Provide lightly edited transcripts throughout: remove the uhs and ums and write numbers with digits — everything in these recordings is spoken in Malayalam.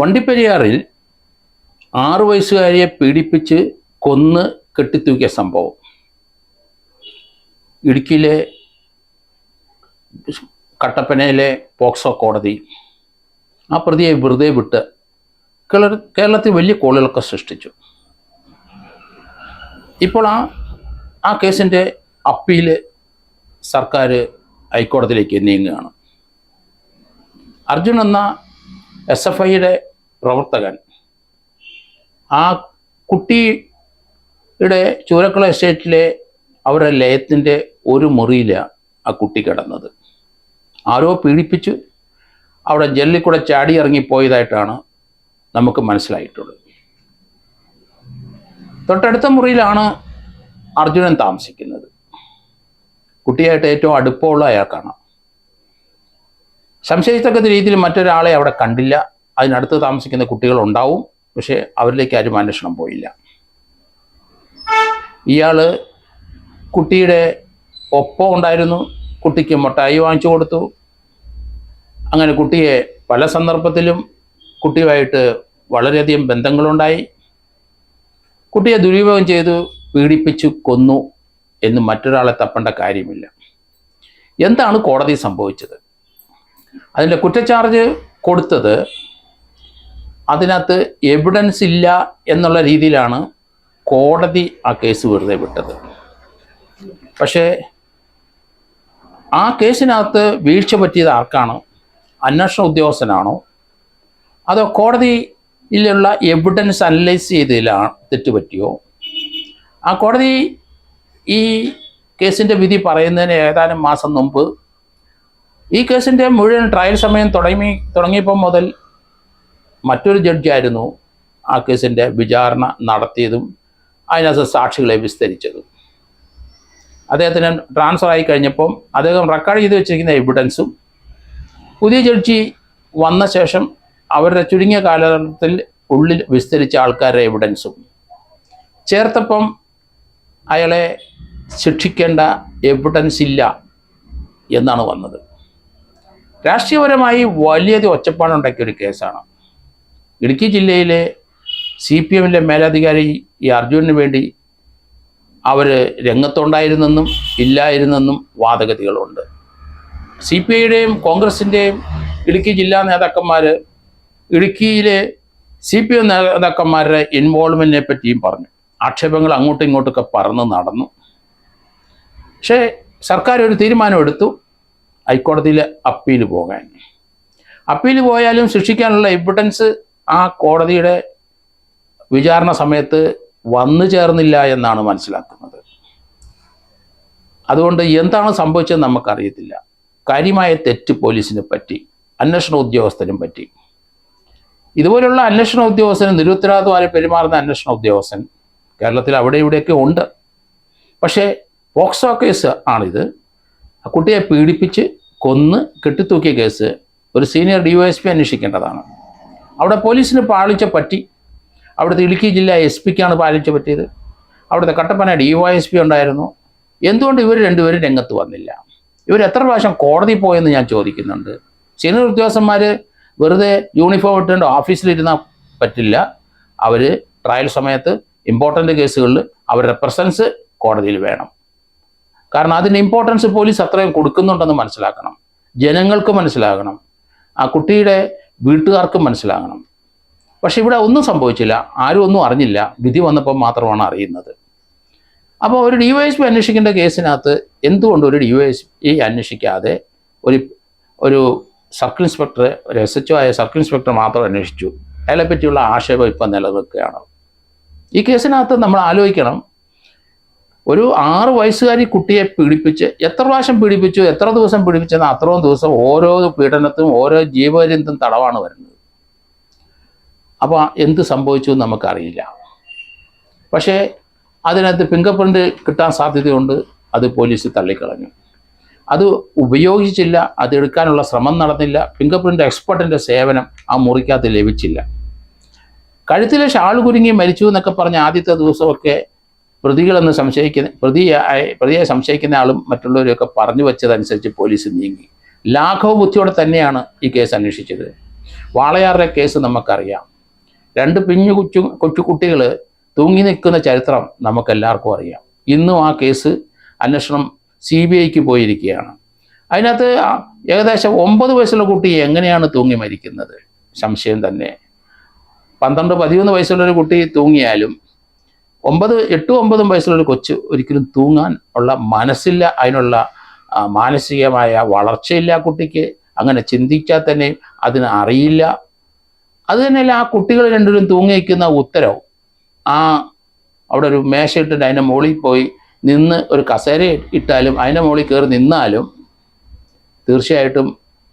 വണ്ടിപ്പെരിയാറിൽ 6 വയസ്സുകാരിയെ പീഡിപ്പിച്ച് കൊന്ന് കെട്ടിത്തൂക്കിയ സംഭവം ഇടുക്കിയിലെ കട്ടപ്പനയിലെ പോക്സോ കോടതി ആ പ്രതിയെ വെറുതെ വിട്ട് കേരളത്തിൽ വലിയ കോളുകളൊക്കെ സൃഷ്ടിച്ചു. ഇപ്പോൾ ആ കേസിൻ്റെ അപ്പീൽ സർക്കാർ ഹൈക്കോടതിയിലേക്ക് നീങ്ങുകയാണ്. അർജുൻ എന്ന SFIയുടെ പ്രവർത്തകൻ ആ കുട്ടിയുടെ ചൂരക്കുളം എസ്റ്റേറ്റിലെ അവരുടെ ലയത്തിൻ്റെ ഒരു മുറിയിലാണ് ആ കുട്ടി കിടന്നത്. ആരോ പീഡിപ്പിച്ച് അവിടെ ജെല്ലിൽ കൂടെ ചാടി ഇറങ്ങിപ്പോയതായിട്ടാണ് നമുക്ക് മനസ്സിലായിട്ടുള്ളത്. തൊട്ടടുത്ത മുറിയിലാണ് അർജുനൻ താമസിക്കുന്നത്. കുട്ടിയായിട്ട് ഏറ്റവും അടുപ്പമുള്ള അയാൾക്കാണ്. സംശയിക്കത്തക്ക രീതിയിൽ മറ്റൊരാളെ അവിടെ കണ്ടില്ല. അതിനടുത്ത് താമസിക്കുന്ന കുട്ടികളുണ്ടാവും, പക്ഷേ അവരിലേക്ക് ആരും അന്വേഷണം പോയില്ല. ഇയാൾ കുട്ടിയുടെ ഒപ്പം ഉണ്ടായിരുന്നു, കുട്ടിക്ക് മിഠായി വാങ്ങിച്ചു കൊടുത്തു. അങ്ങനെ കുട്ടിയെ പല സന്ദർഭത്തിലും കുട്ടിയുമായിട്ട് വളരെയധികം ബന്ധങ്ങളുണ്ടായി. കുട്ടിയെ ദുരുപയോഗം ചെയ്തു, പീഡിപ്പിച്ചു കൊന്നു എന്ന് മറ്റൊരാളെ തപ്പേണ്ട കാര്യമില്ല. എന്താണ് കോടതി സംഭവിച്ചത്? അതിൻ്റെ കുറ്റച്ചാർജ് കൊടുത്തത് അതിനകത്ത് എവിഡൻസ് ഇല്ല എന്നുള്ള രീതിയിലാണ് കോടതി ആ കേസ് വെറുതെ വിട്ടത്. പക്ഷേ ആ കേസിനകത്ത് വീഴ്ച പറ്റിയത് ആർക്കാണ്? അന്വേഷണ ഉദ്യോഗസ്ഥനാണോ അതോ കോടതിയിലുള്ള എവിഡൻസ് അനലൈസ് ചെയ്തതിലാണ് തെറ്റുപറ്റിയോ? ആ കോടതി ഈ കേസിൻ്റെ വിധി പറയുന്നതിന് ഏതാനും മാസം മുമ്പ് ഈ കേസിൻ്റെ മുഴുവൻ ട്രയൽ സമയം തുടങ്ങിയപ്പോൾ മുതൽ മറ്റൊരു ജഡ്ജിയായിരുന്നു ആ കേസിൻ്റെ വിചാരണ നടത്തിയതും അതിനകത്ത് സാക്ഷികളെ വിസ്തരിച്ചതും. അദ്ദേഹത്തിന് ട്രാൻസ്ഫർ ആയി കഴിഞ്ഞപ്പം അദ്ദേഹം റെക്കോർഡ് ചെയ്ത് വെച്ചിരിക്കുന്ന എവിഡൻസും പുതിയ ജഡ്ജി വന്ന ശേഷം അവരുടെ ചുരുങ്ങിയ കാലഘട്ടത്തിൽ ഉള്ളിൽ വിസ്തരിച്ച ആൾക്കാരുടെ എവിഡൻസും ചേർത്തപ്പം അയാളെ ശിക്ഷിക്കേണ്ട എവിഡൻസ് ഇല്ല എന്നാണ് വന്നത്. രാഷ്ട്രീയപരമായി വലിയൊരു ഒച്ചപ്പാടുണ്ടാക്കിയ ഒരു കേസാണ്. ഇടുക്കി ജില്ലയിലെ CPMലെ മേലധികാരി ഈ അർജുനന് വേണ്ടി അവർ രംഗത്തുണ്ടായിരുന്നെന്നും ഇല്ലായിരുന്നെന്നും വാദഗതികളുണ്ട്. CPIയുടെയും കോൺഗ്രസിൻ്റെയും ഇടുക്കി ജില്ലാ നേതാക്കന്മാർ ഇടുക്കിയിലെ CPM നേതാക്കന്മാരുടെ ഇൻവോൾവ്മെൻറ്റിനെ പറ്റിയും പറഞ്ഞു. ആക്ഷേപങ്ങൾ അങ്ങോട്ടും ഇങ്ങോട്ടൊക്കെ പറന്ന് നടന്നു. പക്ഷേ സർക്കാർ ഒരു തീരുമാനമെടുത്തു, ഹൈക്കോടതിയിൽ അപ്പീൽ പോകാൻ. അപ്പീൽ പോയാലും ശിക്ഷിക്കാനുള്ള എവിഡൻസ് ആ കോടതിയുടെ വിചാരണ സമയത്ത് വന്നു ചേർന്നില്ല എന്നാണ് മനസ്സിലാക്കുന്നത്. അതുകൊണ്ട് എന്താണ് സംഭവിച്ചതെന്ന് നമുക്കറിയത്തില്ല. കാര്യമായ തെറ്റ് പോലീസിനെ പറ്റി, അന്വേഷണ ഉദ്യോഗസ്ഥനും പറ്റി. ഇതുപോലുള്ള അന്വേഷണ ഉദ്യോഗസ്ഥന് നിരുത്തരവാദിത്വമായി പെരുമാറുന്ന അന്വേഷണ ഉദ്യോഗസ്ഥൻ കേരളത്തിൽ അവിടെ ഇവിടെയൊക്കെ ഉണ്ട്. പക്ഷേ പോക്സോ കേസ് ആണിത്. ആ കുട്ടിയെ പീഡിപ്പിച്ച് കൊന്ന് കെട്ടിത്തൂക്കിയ കേസ് ഒരു സീനിയർ DYSP അന്വേഷിക്കേണ്ടതാണ്. അവിടെ പോലീസിന് പാളിച്ച പറ്റി. അവിടുത്തെ ഇടുക്കി ജില്ലാ SP-ക്കാണ് പാലിച്ച പറ്റിയത്. അവിടുത്തെ കട്ടപ്പന DYSP ഉണ്ടായിരുന്നു. എന്തുകൊണ്ട് ഇവർ രണ്ടുപേരും രംഗത്ത് വന്നില്ല? ഇവർ എത്ര പ്രാവശ്യം കോടതി പോയെന്ന് ഞാൻ ചോദിക്കുന്നുണ്ട്. സീനിയർ ഉദ്യോഗസ്ഥന്മാർ വെറുതെ യൂണിഫോം ഇട്ടുകൊണ്ട് ഓഫീസിലിരുന്നാൽ പറ്റില്ല. അവർ ട്രയൽ സമയത്ത് ഇമ്പോർട്ടൻ്റ് കേസുകളിൽ അവരുടെ പ്രസൻസ് കോടതിയിൽ വേണം. കാരണം അതിൻ്റെ ഇമ്പോർട്ടൻസ് പോലീസ് അത്രയും കൊടുക്കുന്നുണ്ടെന്ന് മനസ്സിലാക്കണം. ജനങ്ങൾക്ക് മനസ്സിലാകണം, ആ കുട്ടിയുടെ വീട്ടുകാർക്കും മനസ്സിലാകണം. പക്ഷെ ഇവിടെ ഒന്നും സംഭവിച്ചില്ല, ആരും ഒന്നും അറിഞ്ഞില്ല. വിധി വന്നപ്പോൾ മാത്രമാണ് അറിയുന്നത്. അപ്പോൾ ഒരു DYSP അന്വേഷിക്കേണ്ട കേസിനകത്ത് എന്തുകൊണ്ട് ഒരു DYSP അന്വേഷിക്കാതെ ഒരു സർക്കിൾ ഇൻസ്പെക്ടർ, ഒരു SHO ആയ സർക്കിൾ ഇൻസ്പെക്ടർ മാത്രം അന്വേഷിച്ചു? അയാളെ പറ്റിയുള്ള ആക്ഷേപം ഇപ്പം നിലനിൽക്കുകയാണ്. ഈ കേസിനകത്ത് നമ്മൾ ആലോചിക്കണം, ഒരു 6 വയസ്സുകാരി കുട്ടിയെ പീഡിപ്പിച്ച് എത്ര പ്രാവശ്യം പീഡിപ്പിച്ചു, എത്ര ദിവസം പീഡിപ്പിച്ചെന്ന് അത്രയും ദിവസം ഓരോ പീഡനത്തിനും ഓരോ ജീവപര്യന്തം തടവാണ് വരുന്നത്. അപ്പോൾ എന്ത് സംഭവിച്ചു എന്ന് നമുക്കറിയില്ല. പക്ഷേ അതിനകത്ത് ഫിംഗർ പ്രിൻ്റ് കിട്ടാൻ സാധ്യതയുണ്ട്. അത് പോലീസ് തള്ളിക്കളഞ്ഞു. അത് ഉപയോഗിച്ചില്ല, അതെടുക്കാനുള്ള ശ്രമം നടന്നില്ല. ഫിംഗർ പ്രിൻ്റ് എക്സ്പെർട്ടിൻ്റെ സേവനം ആ മുറിക്കകത്ത് ലഭിച്ചില്ല. കഴുത്തിലെ ഷാൾ കുരുങ്ങി മരിച്ചു എന്നൊക്കെ പറഞ്ഞ ആദ്യത്തെ ദിവസമൊക്കെ പ്രതികളെന്ന് പ്രതിയെ സംശയിക്കുന്ന ആളും മറ്റുള്ളവരെയൊക്കെ പറഞ്ഞു വെച്ചതനുസരിച്ച് പോലീസ് നീങ്ങി. ലാഘവ ബുദ്ധിയോടെ തന്നെയാണ് ഈ കേസ് അന്വേഷിച്ചത്. വാളയാറിലെ കേസ് നമുക്കറിയാം. 2 കൊച്ചു കുട്ടികൾ തൂങ്ങി നിൽക്കുന്ന ചരിത്രം നമുക്കെല്ലാവർക്കും അറിയാം. ഇന്നും ആ കേസ് അന്വേഷണം CBIക്ക് പോയിരിക്കുകയാണ്. അതിനകത്ത് ഏകദേശം 9 വയസ്സുള്ള കുട്ടി എങ്ങനെയാണ് തൂങ്ങി മരിക്കുന്നത്? സംശയം തന്നെ. 12-13 വയസ്സുള്ളൊരു കുട്ടി തൂങ്ങിയാലും 8-9 വയസ്സുള്ളൊരു കൊച്ച് ഒരിക്കലും തൂങ്ങാൻ ഉള്ള മനസ്സില്ല, അതിനുള്ള മാനസികമായ വളർച്ചയില്ല കുട്ടിക്ക്. അങ്ങനെ ചിന്തിച്ചാൽ തന്നെ അതിന് അറിയില്ല. അത് തന്നെയല്ല, ആ കുട്ടികൾ രണ്ടുപേരും തൂങ്ങി വയ്ക്കുന്ന ഉത്തരവ്, അവിടെ ഒരു മേശ ഇട്ടിട്ട് അതിൻ്റെ മുകളിൽ പോയി നിന്ന് ഒരു കസേര ഇട്ടാലും അതിൻ്റെ മുകളിൽ കയറി നിന്നാലും തീർച്ചയായിട്ടും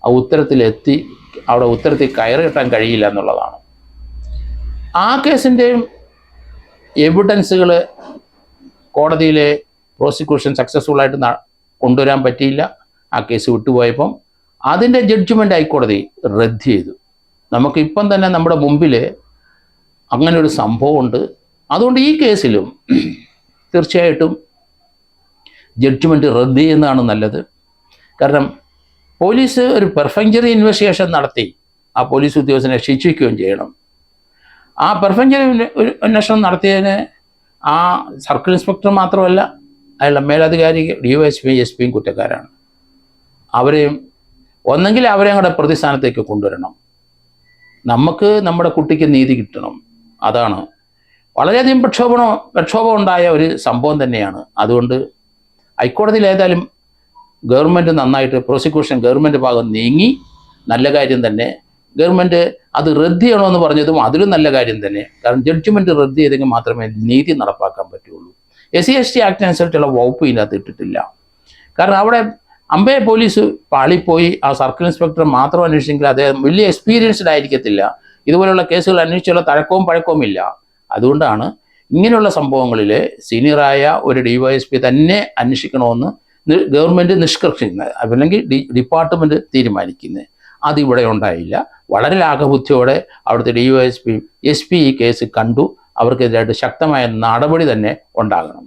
ആ ഉത്തരത്തിൽ കയറി കിട്ടാൻ കഴിയില്ല എന്നുള്ളതാണ്. ആ കേസിൻ്റെയും എവിഡൻസുകൾ കോടതിയിലെ പ്രോസിക്യൂഷൻ സക്സസ്ഫുള്ളായിട്ട് കൊണ്ടുവരാൻ പറ്റിയില്ല. ആ കേസ് വിട്ടുപോയപ്പം അതിൻ്റെ ജഡ്ജ്മെൻ്റ് ഹൈക്കോടതി റദ്ദ് ചെയ്തു. നമുക്കിപ്പം തന്നെ നമ്മുടെ മുമ്പിൽ അങ്ങനെ ഒരു സംഭവമുണ്ട്. അതുകൊണ്ട് ഈ കേസിലും തീർച്ചയായിട്ടും ജഡ്ജ്മെൻറ്റ് റദ്ദ് ചെയ്യുന്നതാണ് നല്ലത്. കാരണം പോലീസ് ഒരു പെർഫെക്റ്ററി ഇൻവെസ്റ്റിഗേഷൻ നടത്തി ആ പോലീസ് ഉദ്യോഗസ്ഥനെ ശിക്ഷിക്കുകയും ചെയ്യണം. ആ പെർഫെക്റ്ററി അന്വേഷണം നടത്തിയതിന് ആ സർക്കിൾ ഇൻസ്പെക്ടർ മാത്രമല്ല, അയാളുടെ മേലധികാരി DYSP SP കുറ്റക്കാരാണ്. അവരെയും ഒന്നെങ്കിൽ അവരെയും കൂടെ പ്രതിസ്ഥാനത്തേക്ക് കൊണ്ടുവരണം. നമുക്ക് നമ്മുടെ കുട്ടിക്ക് നീതി കിട്ടണം. അതാണ് വളരെയധികം പ്രക്ഷോഭം ഉണ്ടായ ഒരു സംഭവം തന്നെയാണ്. അതുകൊണ്ട് ഹൈക്കോടതിയിൽ ഏതായാലും ഗവൺമെൻറ് നന്നായിട്ട് പ്രോസിക്യൂഷൻ ഗവൺമെൻറ് ഭാഗം നീങ്ങി, നല്ല കാര്യം തന്നെ. ഗവൺമെൻറ് അത് റദ്ദ് ചെയ്യണമെന്ന് പറഞ്ഞതും അതിലും നല്ല കാര്യം തന്നെ. കാരണം ജഡ്ജ്മെൻറ്റ് റദ്ദ് ചെയ്തെങ്കിൽ മാത്രമേ നീതി നടപ്പാക്കാൻ പറ്റുള്ളൂ. SC/ST ആക്ട് അനുസരിച്ചുള്ള വകുപ്പ് ഇതിനകത്ത് ഇട്ടിട്ടില്ല. കാരണം അവിടെ അമ്പേ പോലീസ് പാളിപ്പോയി. ആ സർക്കിൾ ഇൻസ്പെക്ടർ മാത്രം അന്വേഷിച്ചെങ്കിൽ അദ്ദേഹം വലിയ എക്സ്പീരിയൻസ്ഡ് ആയിരിക്കത്തില്ല. ഇതുപോലുള്ള കേസുകൾ അന്വേഷിച്ചുള്ള തഴക്കവും പഴക്കവും ഇല്ല. അതുകൊണ്ടാണ് ഇങ്ങനെയുള്ള സംഭവങ്ങളിൽ സീനിയറായ ഒരു DYSP തന്നെ അന്വേഷിക്കണമെന്ന് ഗവൺമെൻറ് നിഷ്കർഷിക്കുന്നത്, അല്ലെങ്കിൽ ഡിപ്പാർട്ട്മെൻറ്റ് തീരുമാനിക്കുന്നത്. അതിവിടെ ഉണ്ടായില്ല. വളരെ ലാഘബുദ്ധിയോടെ അവിടുത്തെ DYSP SP ഈ കേസ് കണ്ടു. അവർക്കെതിരായിട്ട് ശക്തമായ നടപടി തന്നെ ഉണ്ടാകണം.